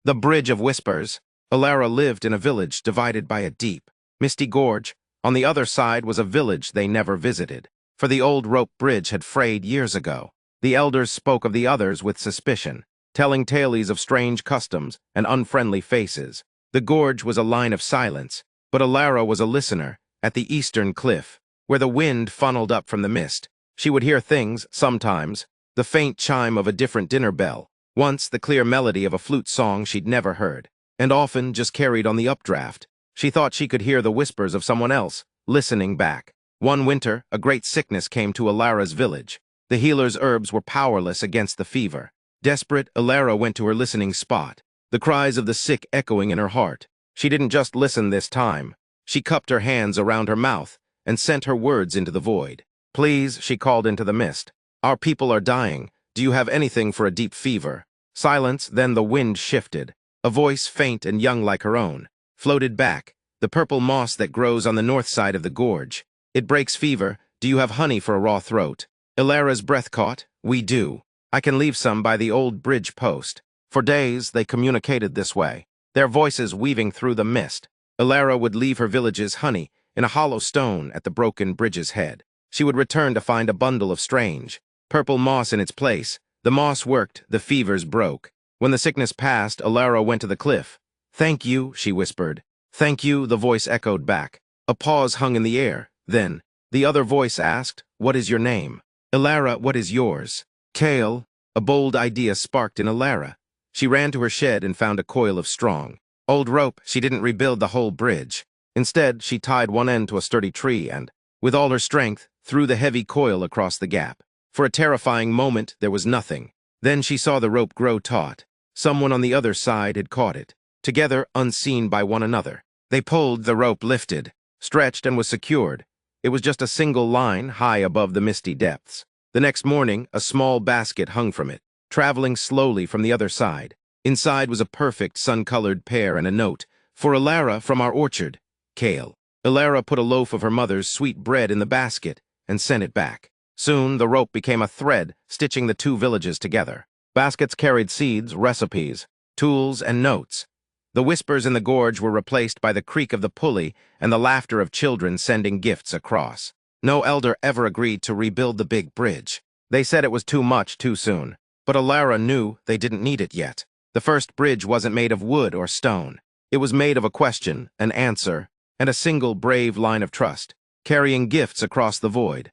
The Bridge of Whispers. Alara lived in a village divided by a deep, misty gorge. On the other side was a village they never visited, for the old rope bridge had frayed years ago. The elders spoke of the others with suspicion, telling tales of strange customs and unfriendly faces. The gorge was a line of silence, but Alara was a listener. At the eastern cliff, where the wind funneled up from the mist, she would hear things, sometimes, the faint chime of a different dinner bell, once the clear melody of a flute song she'd never heard, and often just carried on the updraft. She thought she could hear the whispers of someone else, listening back. One winter, a great sickness came to Alara's village. The healer's herbs were powerless against the fever. Desperate, Alara went to her listening spot, the cries of the sick echoing in her heart. She didn't just listen this time. She cupped her hands around her mouth and sent her words into the void. "Please," she called into the mist. "Our people are dying. Do you have anything for a deep fever?" Silence, then the wind shifted. A voice, faint and young like her own, floated back. "The purple moss that grows on the north side of the gorge. It breaks fever. Do you have honey for a raw throat?" Alara's breath caught. "We do. I can leave some by the old bridge post." For days, they communicated this way, their voices weaving through the mist. Alara would leave her village's honey in a hollow stone at the broken bridge's head. She would return to find a bundle of strange, purple moss in its place. The moss worked, the fevers broke. When the sickness passed, Alara went to the cliff. "Thank you," she whispered. "Thank you," the voice echoed back. A pause hung in the air. Then, the other voice asked, "What is your name?" "Alara, what is yours?" "Kale." A bold idea sparked in Alara. She ran to her shed and found a coil of strong, old rope. She didn't rebuild the whole bridge. Instead, she tied one end to a sturdy tree and, with all her strength, threw the heavy coil across the gap. For a terrifying moment, there was nothing. Then she saw the rope grow taut. Someone on the other side had caught it. Together, unseen by one another, they pulled. The rope lifted, stretched, and was secured. It was just a single line high above the misty depths. The next morning, a small basket hung from it, traveling slowly from the other side. Inside was a perfect sun-colored pear and a note, "For Alara from our orchard, Kale." Alara put a loaf of her mother's sweet bread in the basket and sent it back. Soon, the rope became a thread, stitching the two villages together. Baskets carried seeds, recipes, tools, and notes. The whispers in the gorge were replaced by the creak of the pulley and the laughter of children sending gifts across. No elder ever agreed to rebuild the big bridge. They said it was too much too soon. But Alara knew they didn't need it yet. The first bridge wasn't made of wood or stone. It was made of a question, an answer, and a single brave line of trust, carrying gifts across the void.